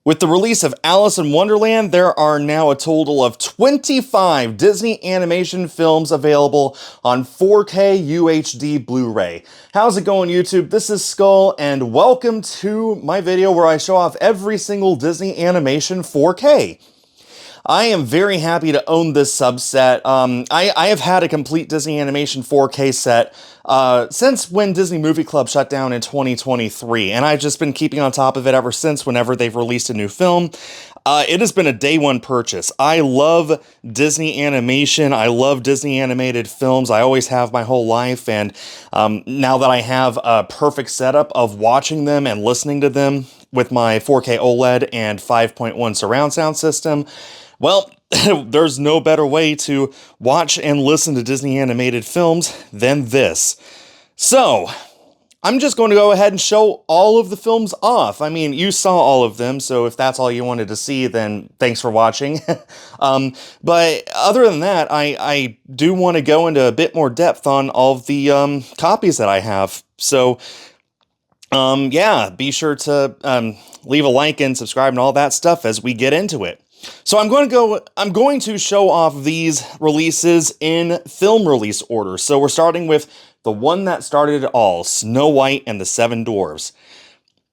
With the release of Alice in Wonderland, there are now a total of 25 Disney animation films available on 4K UHD Blu-ray. How's it going, YouTube? This is Skull, and welcome to my video where I show off every single Disney animation 4K. I am very happy to own this subset. I have had a complete Disney Animation 4K set since when Disney Movie Club shut down in 2023, and I've just been keeping on top of it ever since whenever they've released a new film. It has been a day one purchase. I love Disney animation. I love Disney animated films. I always have my whole life, and now that I have a perfect setup of watching them and listening to them with my 4K OLED and 5.1 surround sound system, well, there's no better way to watch and listen to Disney animated films than this. So, I'm just going to go ahead and show all of the films off. I mean, you saw all of them, so if that's all you wanted to see, then thanks for watching. But other than that, I do want to go into a bit more depth on all of the copies that I have. So, yeah, be sure to leave a like and subscribe and all that stuff as we get into it. So I'm going to show off these releases in film release order. So we're starting with the one that started it all, Snow White and the Seven Dwarfs.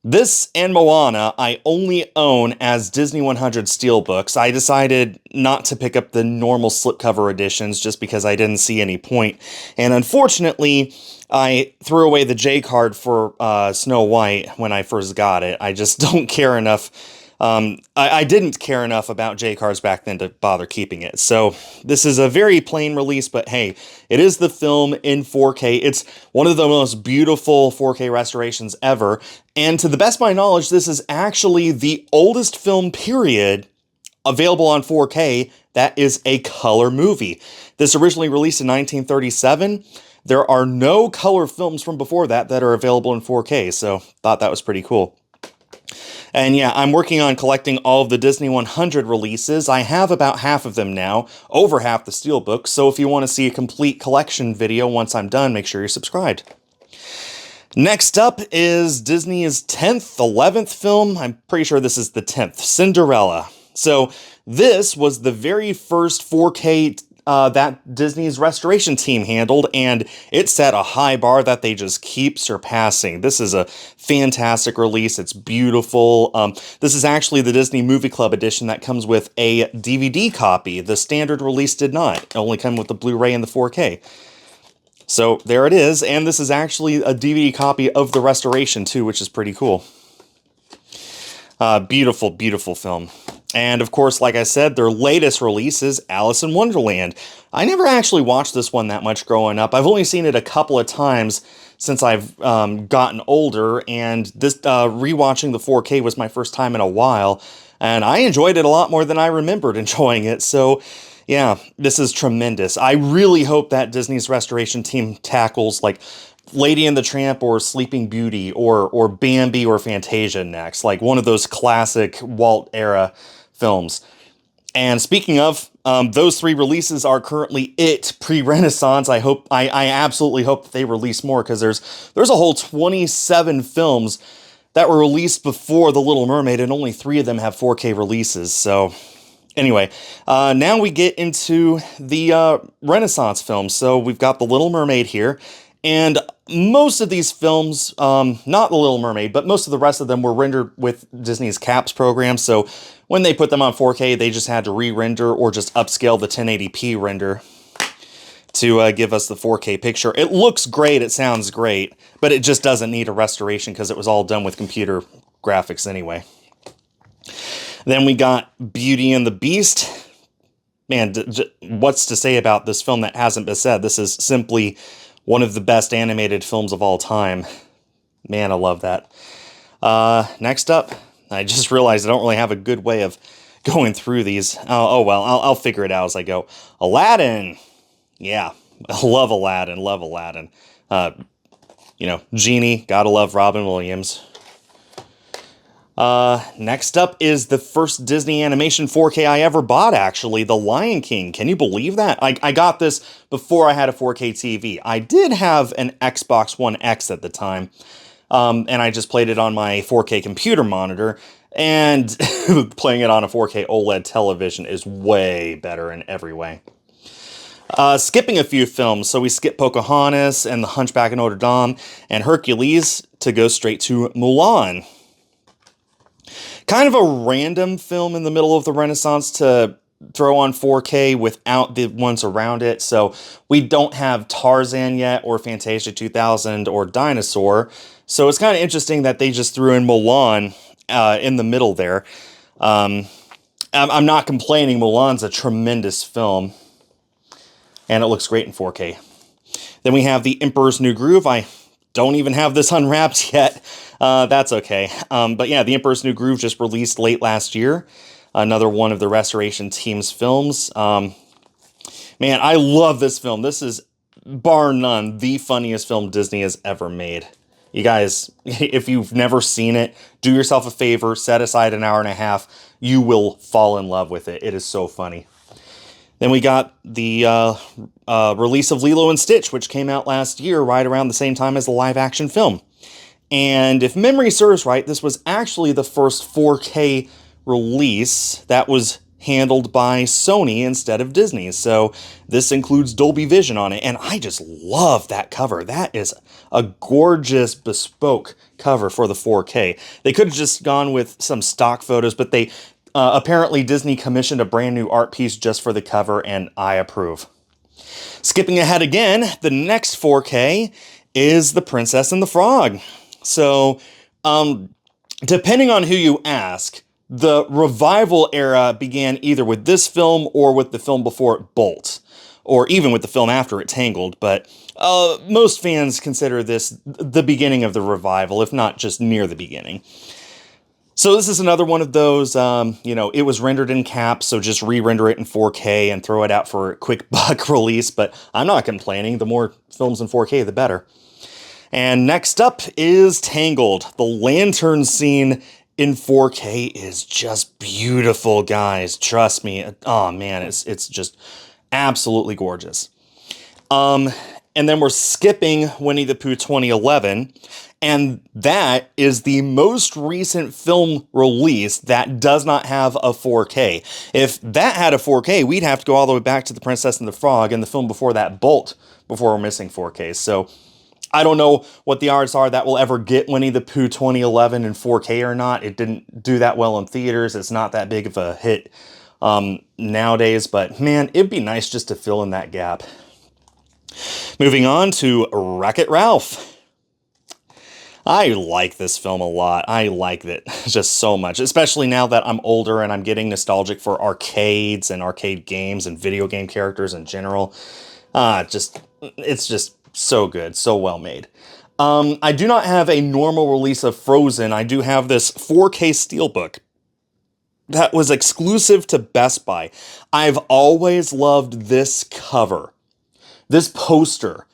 This and Moana I only own as Disney 100 Steelbooks. I decided not to pick up the normal slipcover editions just because I didn't see any point. And unfortunately, I threw away the J card for Snow White when I first got it. I just don't care enough. I didn't care enough about J-cards back then to bother keeping it. So this is a very plain release, but hey, it is the film in 4K. It's one of the most beautiful 4K restorations ever. And to the best of my knowledge, this is actually the oldest film period available on 4K that is a color movie. This originally released in 1937. There are no color films from before that that are available in 4K, so thought that was pretty cool. And yeah, I'm working on collecting all of the Disney 100 releases. I have about half of them now, over half the Steelbook, so if you want to see a complete collection video once I'm done, make sure you're subscribed. Next up is Disney's 10th, 11th film. I'm pretty sure this is the 10th, Cinderella. So this was the very first 4K that Disney's restoration team handled, and it set a high bar that they just keep surpassing. This is a fantastic release. It's beautiful. This is actually the Disney Movie Club edition that comes with a DVD copy. The standard release did not. It only came with the Blu-ray and the 4K. So there it is, and this is actually a DVD copy of the restoration too, which is pretty cool. Beautiful, beautiful film. And of course, like I said, their latest release is Alice in Wonderland. I never actually watched this one that much growing up. I've only seen it a couple of times since I've gotten older, and this rewatching the 4K was my first time in a while, and I enjoyed it a lot more than I remembered enjoying it. So yeah, this is tremendous. I really hope that Disney's restoration team tackles like Lady and the Tramp or Sleeping Beauty or Bambi or Fantasia next, like one of those classic Walt era films. And speaking of, those three releases are currently it pre-Renaissance. I absolutely hope that they release more, because there's a whole 27 films that were released before The Little Mermaid, and only 3 of them have 4K releases. So anyway, now we get into the Renaissance films. So we've got The Little Mermaid here. And most of these films, not The Little Mermaid, but most of the rest of them were rendered with Disney's CAPS program. So when they put them on 4K, they just had to re-render or just upscale the 1080p render to give us the 4K picture. It looks great, it sounds great, but it just doesn't need a restoration because it was all done with computer graphics anyway. Then we got Beauty and the Beast. Man, what's to say about this film that hasn't been said? This is simply one of the best animated films of all time. Man, I love that. Next up, I just realized I don't really have a good way of going through these. Oh well, I'll figure it out as I go. Aladdin. Yeah, I love Aladdin, love Aladdin. You know, Genie, gotta love Robin Williams. Next up is the first Disney animation 4K I ever bought, actually, The Lion King. Can you believe that? I got this before I had a 4K TV. I did have an Xbox One X at the time, and I just played it on my 4K computer monitor. And playing it on a 4K OLED television is way better in every way. Skipping a few films, so we skip Pocahontas and The Hunchback of Notre Dame and Hercules to go straight to Mulan. Kind of a random film in the middle of the Renaissance to throw on 4K without the ones around it, so we don't have Tarzan yet, or Fantasia 2000, or Dinosaur, so it's kind of interesting that they just threw in Mulan in the middle there. I'm not complaining, Mulan's a tremendous film. And it looks great in 4K. Then we have The Emperor's New Groove. I don't even have this unwrapped yet. That's okay. But yeah, The Emperor's New Groove just released late last year. Another one of the restoration team's films. Man, I love this film. This is, bar none, the funniest film Disney has ever made. You guys, if you've never seen it, do yourself a favor, set aside an hour and a half. You will fall in love with it. It is so funny. Then we got the release of Lilo and Stitch, which came out last year, right around the same time as the live-action film. And if memory serves right, this was actually the first 4K release that was handled by Sony instead of Disney. So this includes Dolby Vision on it, and I just love that cover. That is a gorgeous, bespoke cover for the 4K. They could have just gone with some stock photos, but they... apparently Disney commissioned a brand new art piece just for the cover, and I approve. Skipping ahead again, the next 4K is The Princess and the Frog. So, depending on who you ask, the revival era began either with this film or with the film before it, Bolt, or even with the film after it, Tangled, but most fans consider this the beginning of the revival, if not just near the beginning. So this is another one of those, it was rendered in caps, so just re-render it in 4K and throw it out for a quick buck release, but I'm not complaining. The more films in 4K, the better. And next up is Tangled. The lantern scene in 4K is just beautiful, guys. Trust me. Oh, man, it's just absolutely gorgeous. And then we're skipping Winnie the Pooh 2011, and that is the most recent film release that does not have a 4K. If that had a 4K, we'd have to go all the way back to The Princess and the Frog and the film before that, Bolt, before we're missing 4K. So I don't know what the odds are that will ever get Winnie the Pooh 2011 in 4K or not. It didn't do that well in theaters. It's not that big of a hit nowadays, but man, it'd be nice just to fill in that gap. Moving on to Wreck-It Ralph. I like this film a lot. I like it just so much, especially now that I'm older and I'm getting nostalgic for arcades and arcade games and video game characters in general. It's just so good, so well made. I do not have a normal release of Frozen. I do have this 4K Steelbook that was exclusive to Best Buy. I've always loved this cover. This poster.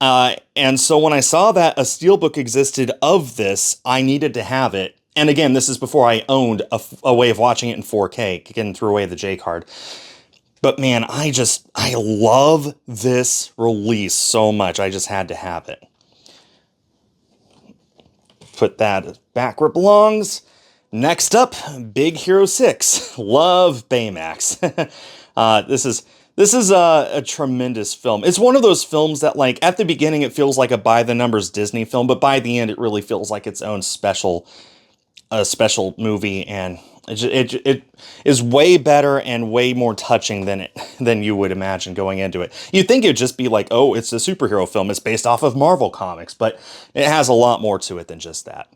And so when I saw that a steelbook existed of this, I needed to have it. And again, this is before I owned a way of watching it in 4K, again, threw away the J card. But man, I love this release so much. I just had to have it. Put that back where it belongs. Next up, Big Hero 6. Love Baymax. This is a tremendous film. It's one of those films that, like, at the beginning it feels like a by-the-numbers Disney film, but by the end it really feels like its own special movie, and it is way better and way more touching than you would imagine going into it. You'd think it'd just be like, oh, it's a superhero film, it's based off of Marvel Comics, but it has a lot more to it than just that.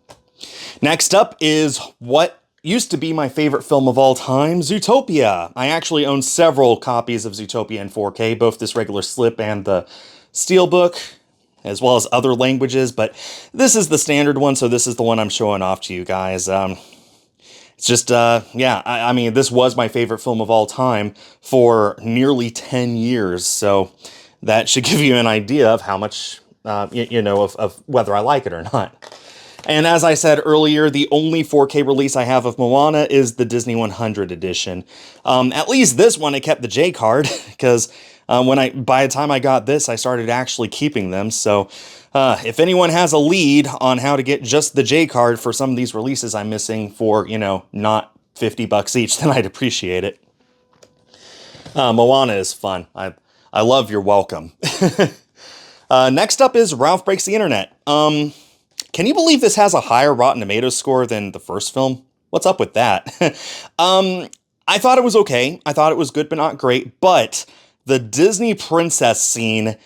Next up is what used to be my favorite film of all time, Zootopia. I actually own several copies of Zootopia in 4K, both this regular slip and the Steelbook, as well as other languages, but this is the standard one, so this is the one I'm showing off to you guys. It's just, I mean, this was my favorite film of all time for nearly 10 years, so that should give you an idea of how much, of whether I like it or not. And as I said earlier, the only 4K release I have of Moana is the Disney 100 edition. At least this one, I kept the J card, because By the time I got this, I started actually keeping them. So if anyone has a lead on how to get just the J card for some of these releases I'm missing for, not $50 each, then I'd appreciate it. Moana is fun. I love You're Welcome. Next up is Ralph Breaks the Internet. Can you believe this has a higher Rotten Tomatoes score than the first film? What's up with that? I thought it was okay. I thought it was good, but not great. But the Disney princess scene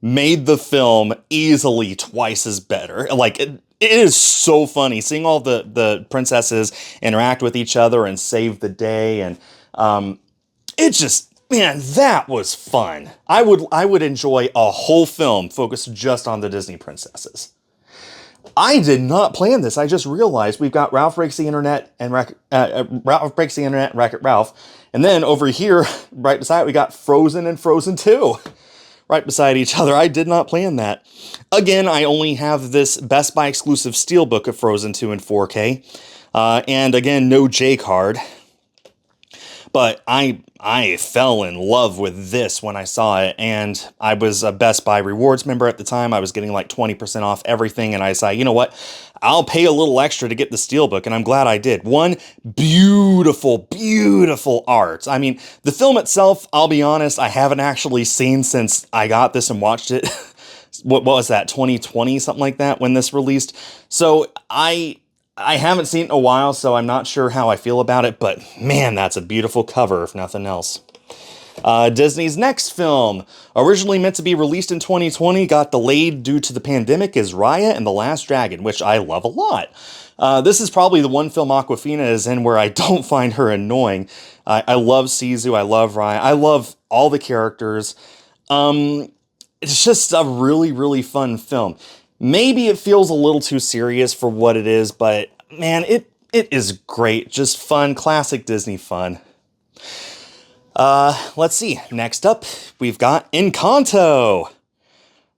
made the film easily twice as better. Like, it is so funny seeing all the princesses interact with each other and save the day. And it just, man, that was fun. I would enjoy a whole film focused just on the Disney princesses. I did not plan this. I just realized we've got Ralph Breaks the Internet and Ralph Breaks the Internet and Wreck-It Ralph. And then over here, right beside it, we got Frozen and Frozen 2. Right beside each other. I did not plan that. Again, I only have this Best Buy exclusive steelbook of Frozen 2 in 4K. And again, no J card. But I fell in love with this when I saw it, and I was a Best Buy Rewards member at the time. I was getting like 20% off everything, and I decided, you know what? I'll pay a little extra to get the steelbook, and I'm glad I did. One, beautiful, beautiful art. I mean, the film itself, I'll be honest, I haven't actually seen since I got this and watched it. What was that, 2020, something like that, when this released? So I haven't seen it in a while, so I'm not sure how I feel about it, but man, that's a beautiful cover, if nothing else. Disney's next film, originally meant to be released in 2020, got delayed due to the pandemic, is Raya and the Last Dragon, which I love a lot. This is probably the one film Awkwafina is in where I don't find her annoying. I love Sisu, I love Raya, I love all the characters. It's just a really, really fun film. Maybe it feels a little too serious for what it is, but man, it is great. Just fun, classic Disney fun. Let's see. Next up, we've got Encanto.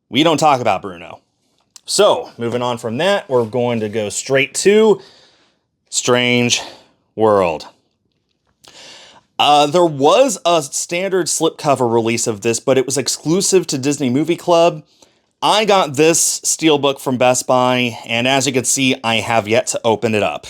We don't talk about Bruno. So, moving on from that, we're going to go straight to Strange World. There was a standard slipcover release of this, but it was exclusive to Disney Movie Club. I got this steelbook from Best Buy, and as you can see, I have yet to open it up.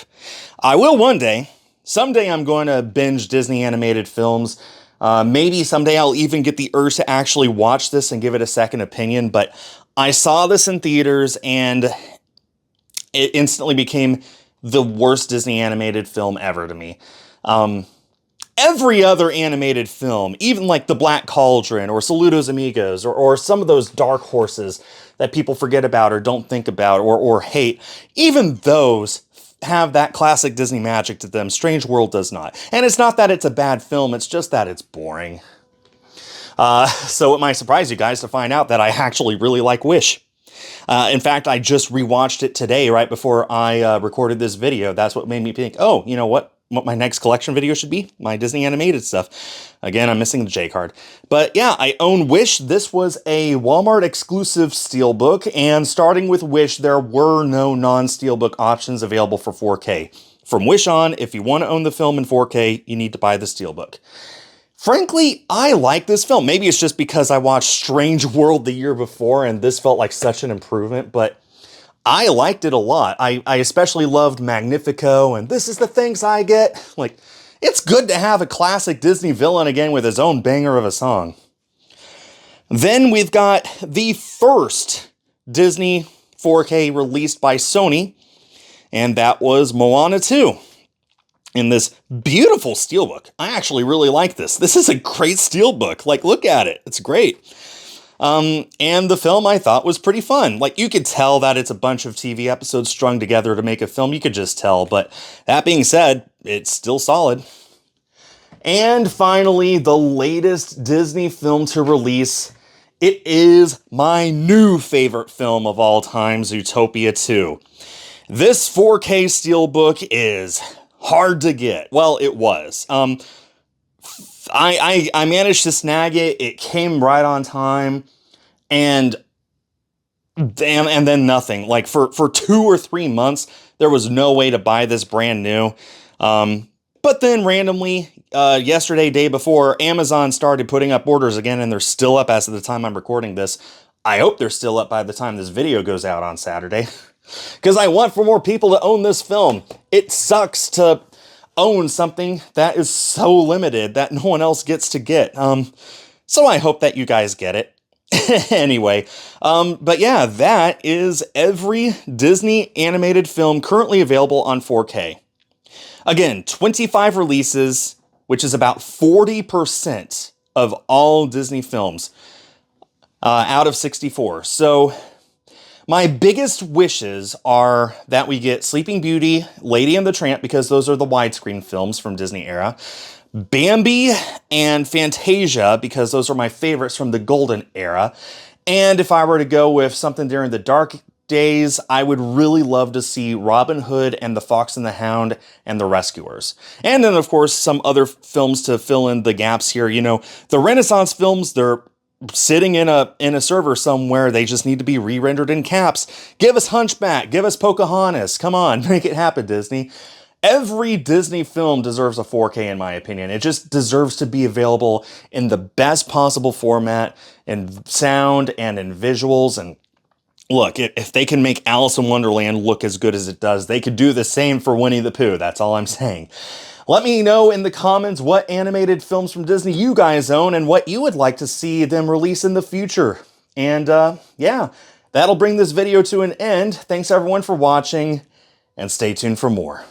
I will one day. Someday I'm going to binge Disney animated films. Maybe someday I'll even get the urge to actually watch this and give it a second opinion, but I saw this in theaters, and it instantly became the worst Disney animated film ever to me. Every other animated film, even like The Black Cauldron or Saludos Amigos or some of those dark horses that people forget about or don't think about or hate, even those have that classic Disney magic to them. Strange World does not. And it's not that it's a bad film, it's just that it's boring. So it might surprise you guys to find out that I actually really like Wish. In fact, I just rewatched it today right before I recorded this video. That's what made me think, oh, you know what my next collection video should be? My Disney animated stuff. Again, I'm missing the J card. But yeah, I own Wish. This was a Walmart exclusive steelbook, and starting with Wish, there were no non-steelbook options available for 4K. From Wish on, if you want to own the film in 4K, you need to buy the steelbook. Frankly, I like this film. Maybe it's just because I watched Strange World the year before, and this felt like such an improvement, but I liked it a lot. I especially loved Magnifico, and This Is the Things I Get. Like, it's good to have a classic Disney villain again with his own banger of a song. Then we've got the first Disney 4K released by Sony, and that was Moana 2. In this beautiful steelbook. I actually really like this. This is a great steelbook. Like, look at it. It's great. And the film I thought was pretty fun. Like, you could tell that it's a bunch of TV episodes strung together to make a film. You could just tell. But that being said, it's still solid. And finally, the latest Disney film to release. It is my new favorite film of all time, Zootopia 2. This 4K steelbook is hard to get. Well, it was. I managed to snag it. It came right on time, and then nothing. Like for 2 or 3 months, there was no way to buy this brand new. But But then randomly, yesterday, day before, Amazon started putting up orders again, and they're still up as of the time I'm recording this. I hope they're still up by the time this video goes out on Saturday, because I want for more people to own this film. It sucks to own something that is so limited that no one else gets to get. So I hope that you guys get it. Anyway, but yeah, that is every Disney animated film currently available on 4K. Again, 25 releases, which is about 40% of all Disney films out of 64. So my biggest wishes are that we get Sleeping Beauty, Lady and the Tramp, because those are the widescreen films from Disney era, Bambi and Fantasia, because those are my favorites from the golden era. And if I were to go with something during the dark days, I would really love to see Robin Hood and the Fox and the Hound and the Rescuers. And then, of course, some other films to fill in the gaps here. You know, the Renaissance films, they're sitting in a server somewhere. They just need to be re-rendered in caps. Give us Hunchback. Give us Pocahontas. Come on, make it happen, Disney. Every Disney film deserves a 4K, in my opinion. It just deserves to be available in the best possible format, in sound and in visuals. And look, if they can make Alice in Wonderland look as good as it does, they could do the same for Winnie the Pooh. That's all I'm saying. Let me know in the comments what animated films from Disney you guys own and what you would like to see them release in the future. And yeah, that'll bring this video to an end. Thanks everyone for watching, and stay tuned for more.